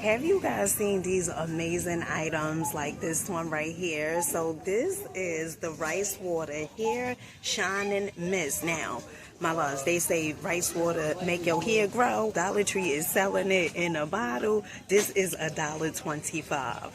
Have you guys seen these amazing items like this one right here? So this is the rice water hair shining mist. Now, my loves, they say rice water make your hair grow. Dollar Tree is selling it in a bottle. This is $1.25.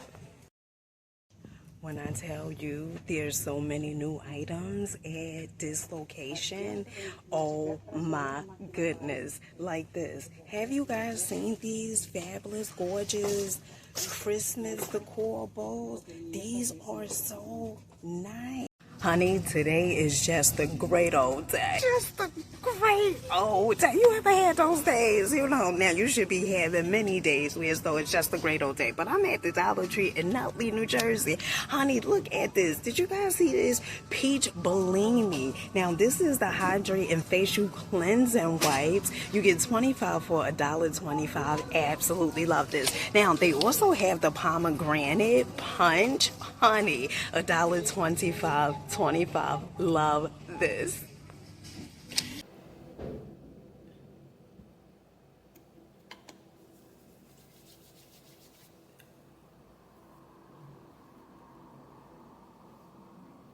When I tell you there's so many new items at this location, oh my goodness, like this. Have you guys seen these fabulous, gorgeous Christmas decor bowls? These are so nice. Honey, today is just a great old day. Just a great old day. You ever had those days? You know, now you should be having many days where as though it's just a great old day. But I'm at the Dollar Tree in Nutley, New Jersey. Honey, look at this. Did you guys see this? Peach Bellini. Now, this is the Hydrate and Facial Cleansing Wipes. You get 25 for $1.25. Absolutely love this. Now, they also have the Pomegranate Punch. Honey, $1.25. 25. Love this.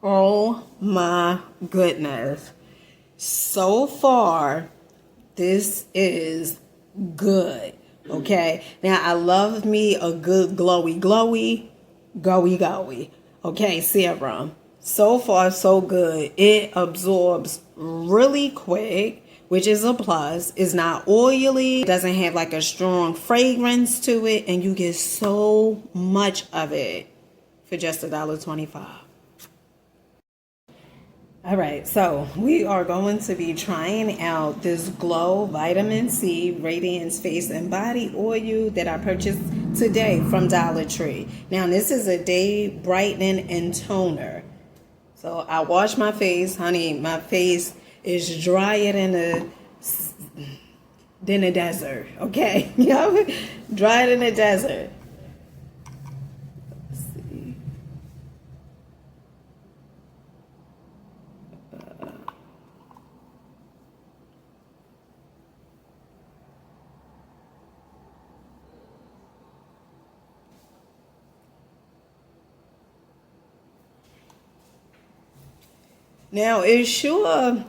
Oh my goodness. So far, this is good. Okay. Now, I love me a good glowy, okay, serum. So far, so good. It absorbs really quick, which is a plus. It's not oily. It doesn't have like a strong fragrance to it. And you get so much of it for just $1.25. All right, so we are going to be trying out this Glow Vitamin C Radiance Face and Body Oil that I purchased today from Dollar Tree. Now, this is a day brightening and toner. So I wash my face, honey. My face is drier than a desert. Okay, drier than a desert. Let's see. Now, it sure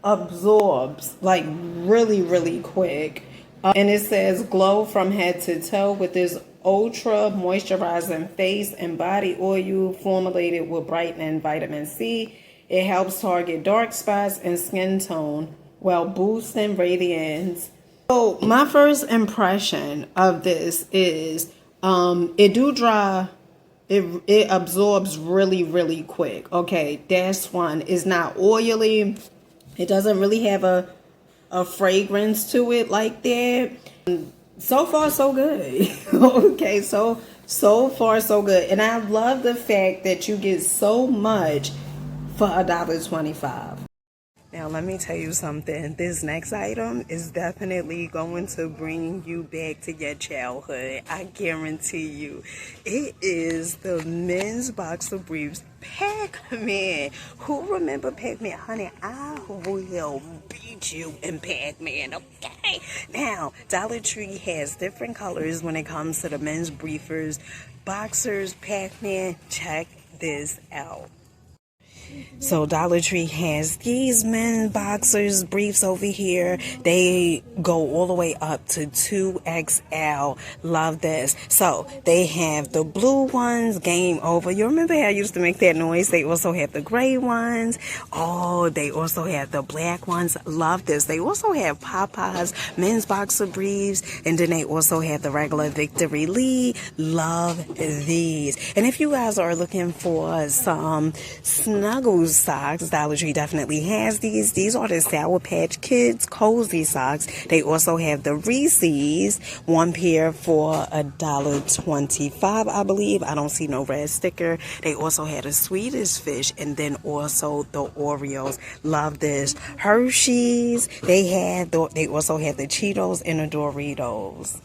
absorbs like really quick. And it says glow from head to toe with this ultra moisturizing face and body oil formulated with brightening vitamin C. It helps target dark spots and skin tone while boosting radiance. So my first impression of this is it do dry. It absorbs really quick. Okay, that's one. It's not oily. It doesn't really have a fragrance to it like that. So far, so good. Okay, so far, so good. And I love the fact that you get so much for $1.25. Now, let me tell you something. This next item is definitely going to bring you back to your childhood. I guarantee you. It is the men's boxer briefs, Pac-Man. Who remember Pac-Man? Honey, I will beat you in Pac-Man, okay? Now, Dollar Tree has different colors when it comes to the men's briefers. Boxers, Pac-Man, check this out. So Dollar Tree has these men boxers briefs over here. They go all the way up to 2XL. Love this. So they have the blue ones, game over. You remember how I used to make that noise? They also have the gray ones. Oh, they also have the black ones. Love this. They also have Popeyes men's boxer briefs. And then they also have the regular Victory Lee. Love these. And if you guys are looking for some snuggle socks, Dollar Tree definitely has these. These are the Sour Patch Kids cozy socks. They also have the Reese's, one pair for $1.25, I believe. I don't see no red sticker. They also had a Swedish Fish and then also the Oreos. Love this. Hershey's. They also had the Cheetos and the Doritos.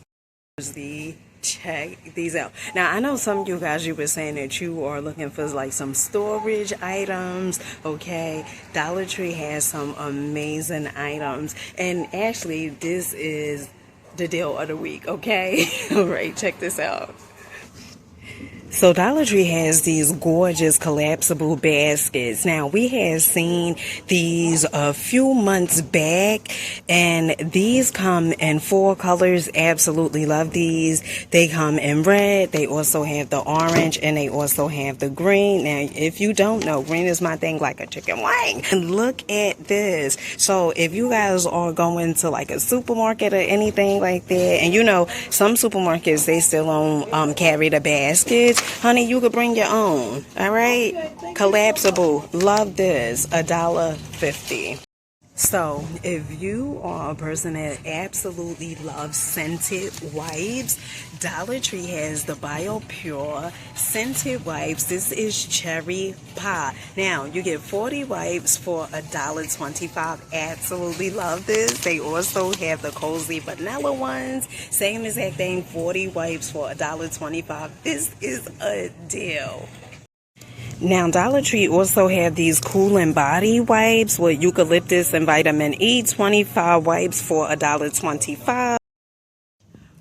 Check these out. Now, I know some of you guys, you were saying that you are looking for like some storage items. Okay, Dollar Tree has some amazing items, and actually this is the deal of the week, okay? All right, check this out. So Dollar Tree has these gorgeous collapsible baskets. Now, we had seen these a few months back, and these come in 4 colors. Absolutely love these. They come in red. They also have the orange, and they also have the green. Now, if you don't know, green is my thing like a chicken wing. And look at this. So if you guys are going to like a supermarket or anything like that, and you know, some supermarkets, they still don't carry the baskets. Honey, you could bring your own. All right? Collapsible. Love this. $1.50. So, if you are a person that absolutely loves scented wipes, Dollar Tree has the BioPure scented wipes. This is cherry pie. Now, you get 40 wipes for $1.25. Absolutely love this. They also have the cozy vanilla ones. Same exact thing, 40 wipes for $1.25. This is a deal. Now, Dollar Tree also have these cooling body wipes with eucalyptus and vitamin E, 25 wipes for $1.25.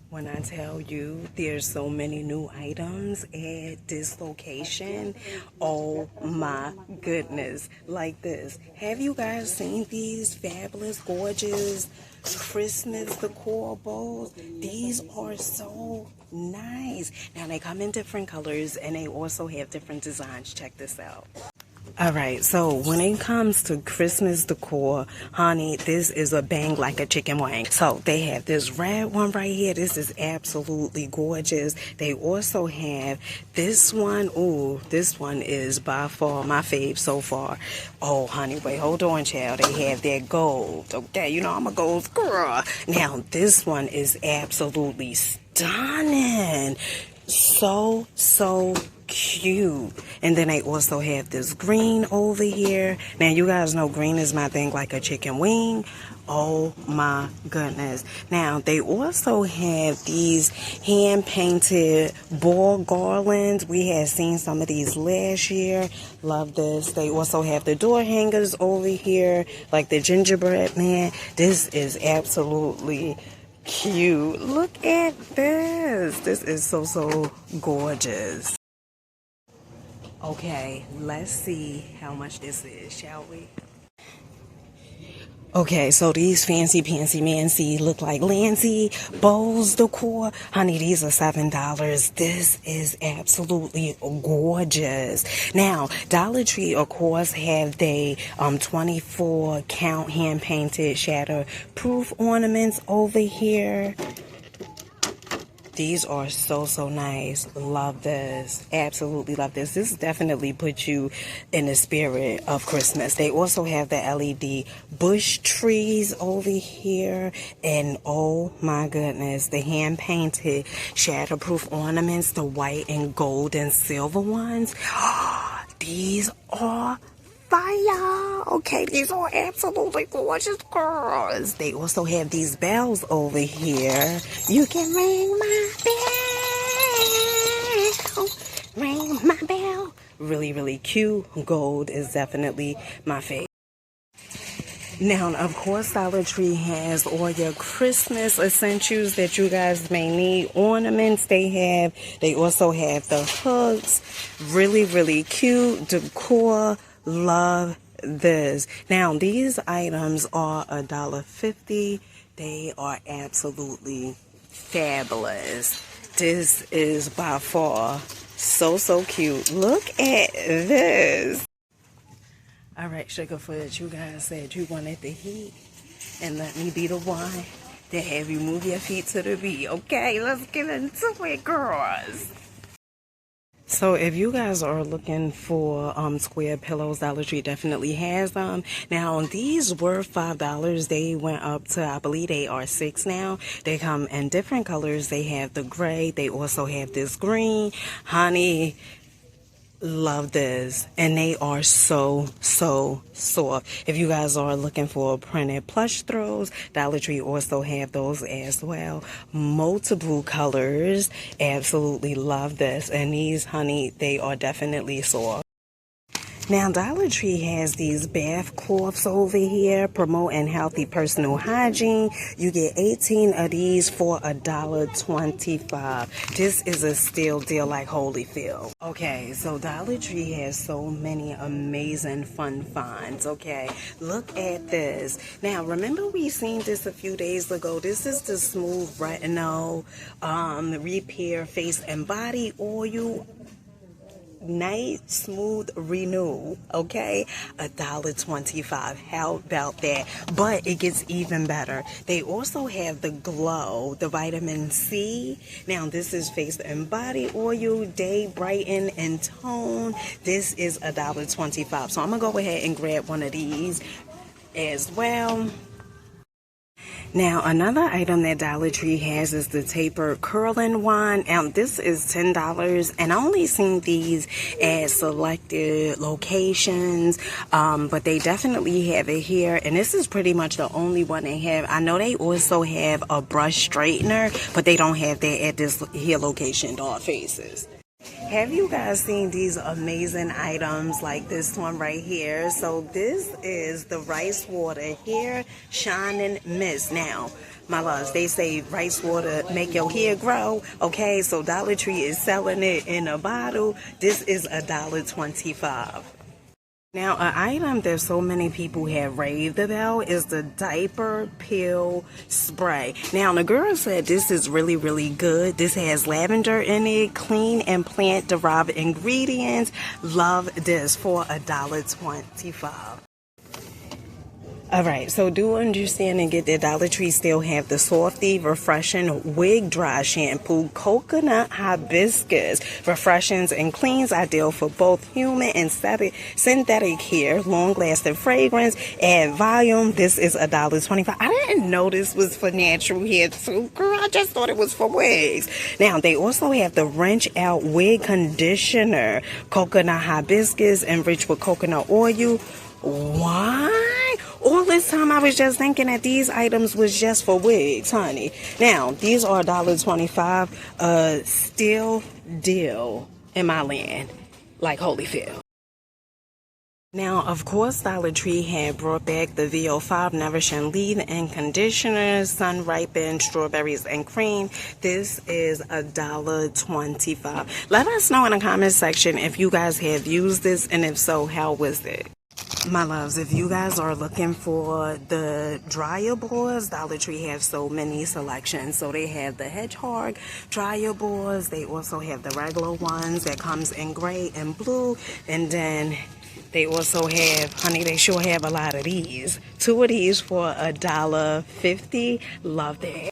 When I tell you there's so many new items at this location, oh my goodness, like this. Have you guys seen these fabulous, gorgeous Christmas decor bowls? These are so nice. Now, they come in different colors and they also have different designs. Check this out. Alright, so when it comes to Christmas decor, honey, this is a bang like a chicken wing. So they have this red one right here. This is absolutely gorgeous. They also have this one. Ooh, this one is by far my fave so far. Oh, honey, wait, hold on, child. They have their gold. Okay, you know I'm a gold girl. Now, this one is absolutely stunning. So cute. And then they also have this green over here. Now, you guys know green is my thing like a chicken wing. Oh my goodness. Now, they also have these hand painted ball garlands. We had seen some of these last year. Love this. They also have the door hangers over here, like the gingerbread man. This is absolutely cute. Look at this. This is so gorgeous. Okay, let's see how much this is, shall we? Okay, so these fancy mancy look like Lancy bowls decor. Honey, these are $7. This is absolutely gorgeous. Now, Dollar Tree, of course, have they 24 count hand painted shatter proof ornaments over here. These are so nice. Love this. Absolutely love this. This definitely puts you in the spirit of Christmas. They also have the LED bush trees over here. And oh my goodness, the hand painted shatterproof ornaments, the white and gold and silver ones. These are fire. Okay, these are absolutely gorgeous girls. They also have these bells over here. You can ring my bell. Ring my bell. Really cute. Gold is definitely my favorite. Now, of course, Dollar Tree has all your Christmas essentials that you guys may need. Ornaments they have. They also have the hooks. Really cute. Decor. Love this. Now, these items are $1.50. They are absolutely fabulous. This is by far so cute. Look at this. All right, Sugarfoot, you guys said you wanted the heat, and let me be the one to have you move your feet to the beat. Okay, let's get into it, girls. So if you guys are looking for square pillows, Dollar Tree definitely has them. Now, these were $5. They went up to, I believe they are $6 now. They come in different colors. They have the gray. They also have this green. Honey, love this. And they are so soft. If you guys are looking for printed plush throws, Dollar Tree also have those as well. Multiple colors. Absolutely love this. And these, honey, they are definitely soft. Now, Dollar Tree has these bath cloths over here promoting healthy personal hygiene. You get 18 of these for $1.25. This is a steal deal like Holyfield. Okay, so Dollar Tree has so many amazing fun finds, okay? Look at this. Now, remember we seen this a few days ago. This is the Smooth Retinol Repair Face and Body Oil. Night Smooth Renew, okay? $1.25. How about that? But it gets even better. They also have the Glow, the vitamin C. Now this is face and body oil, day brighten and tone. This is $1.25. So I'm gonna go ahead and grab one of these as well. Now, another item that Dollar Tree has is the Taper Curling Wand. Now, this is $10, and I only seen these at selected locations, but they definitely have it here, and this is pretty much the only one they have. I know they also have a brush straightener, but they don't have that at this here location, Doll Faces. Have you guys seen these amazing items like this one right here? So this is the rice water hair shining mist. Now, my loves, they say rice water make your hair grow. Okay, so Dollar Tree is selling it in a bottle. This is $1.25. Now, an item that so many people have raved about is the diaper peel spray. Now, the girl said this is really, really good. This has lavender in it, clean and plant-derived ingredients. Love this for $1.25. All right, so do understand and get that Dollar Tree still have the Softy Refreshing Wig Dry Shampoo, Coconut Hibiscus, refreshes and cleans, ideal for both human and synthetic hair, long-lasting fragrance, add volume. This is $1.25. I didn't know this was for natural hair too, girl. I just thought it was for wigs. Now, they also have the Wrench Out Wig Conditioner, Coconut Hibiscus, enriched with coconut oil. Why? All this time I was just thinking that these items was just for wigs, honey. Now, these are $1.25. Still deal in my land, like Holyfield. Now, of course, Dollar Tree had brought back the VO5 Nourishing Leave-In Conditioner, Sun Ripened Strawberries and Cream. This is $1.25. Let us know in the comment section if you guys have used this, and if so, how was it? My loves, if you guys are looking for the dryer boards, Dollar Tree have so many selections. So they have the Hedgehog dryer boards. They also have the regular ones that comes in gray and blue. And then they also have, honey, they sure have a lot of these. 2 of these for $1.50. Love that.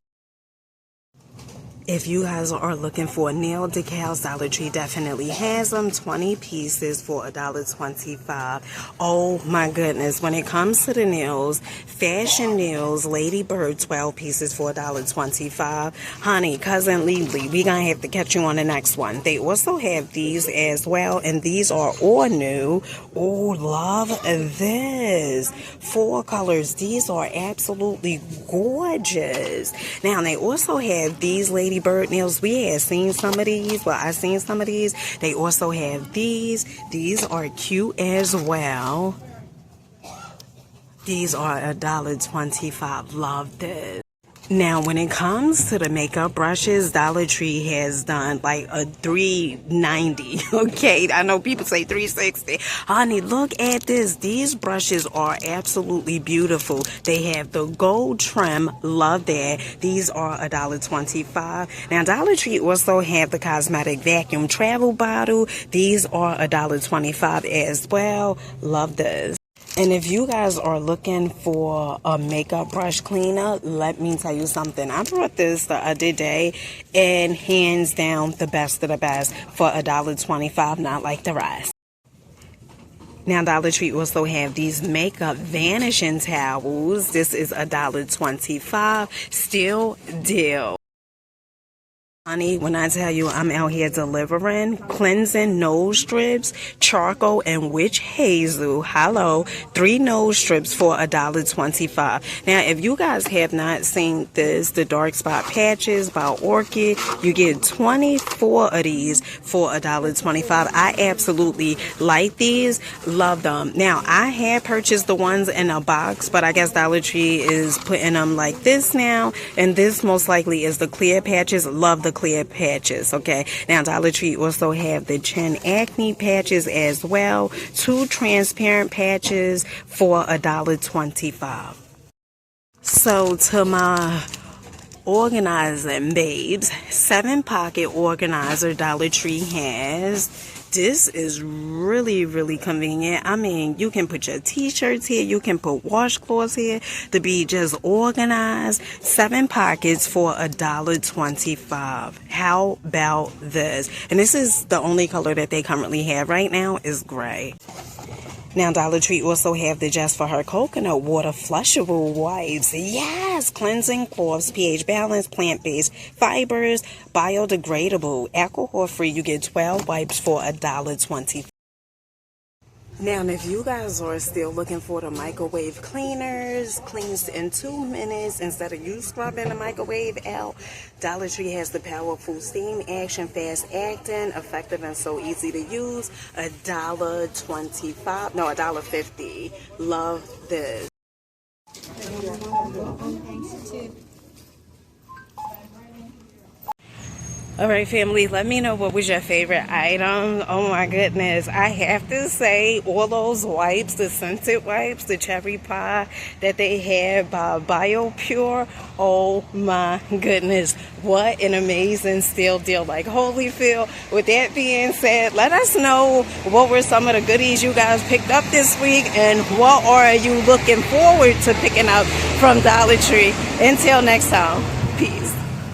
If you guys are looking for nail decals, Dollar Tree definitely has them. 20 pieces for $1.25. Oh my goodness. When it comes to the nails, Fashion Nails, Lady Bird, 12 pieces for $1.25. Honey, Cousin Lily, we gonna have to catch you on the next one. They also have these as well, and these are all new. Oh, love this. 4 colors. These are absolutely gorgeous. Now, they also have these Lady Bird nails. We had seen some of these. Well, I seen some of these. They also have these. These are cute as well. These are $1.25. Love this. Now, when it comes to the makeup brushes, Dollar Tree has done like a $3.90. Okay, I know people say $3.60. Honey, look at this. These brushes are absolutely beautiful. They have the gold trim. Love that. These are $1.25. Now, Dollar Tree also have the cosmetic vacuum travel bottle. These are $1.25 as well. Love this. And if you guys are looking for a makeup brush cleaner, let me tell you something. I brought this the other day, and hands down the best of the best for $1.25, not like the rest. Now, Dollar Tree also have these makeup vanishing towels. This is $1.25. Still deal. Honey, when I tell you I'm out here delivering cleansing nose strips, charcoal and witch hazel. Hello, 3 nose strips for $1.25. Now, if you guys have not seen this, the dark spot patches by Orchid, you get 24 of these for $1.25. I absolutely like these, love them. Now, I had purchased the ones in a box, but I guess Dollar Tree is putting them like this now, and this most likely is the clear patches. Love the clear patches. Okay, now Dollar Tree also have the chin acne patches as well, 2 transparent patches for $1.25. So to my organizing babes, 7-pocket organizer Dollar Tree has. This is really convenient. I mean, you can put your t-shirts here, you can put washcloths here to be just organized. 7 pockets for $1.25. How about this? And this is the only color that they currently have right now is gray. Now, Dollar Tree also have the Just for Her coconut water flushable wipes. Yes, cleansing cloths, pH balance, plant-based fibers, biodegradable, alcohol-free. You get 12 wipes for $1.25. Now, if you guys are still looking for the microwave cleaners, cleans in 2 minutes instead of you scrubbing the microwave out, Dollar Tree has the powerful steam action, fast acting, effective and so easy to use. $1.25, no, $1.50. Love this. All right, family, let me know what was your favorite item. Oh my goodness, I have to say all those wipes, the scented wipes, the cherry pie that they have by BioPure, oh my goodness, what an amazing steal deal. Like, Holyfield. With that being said, let us know what were some of the goodies you guys picked up this week and what are you looking forward to picking up from Dollar Tree. Until next time, peace.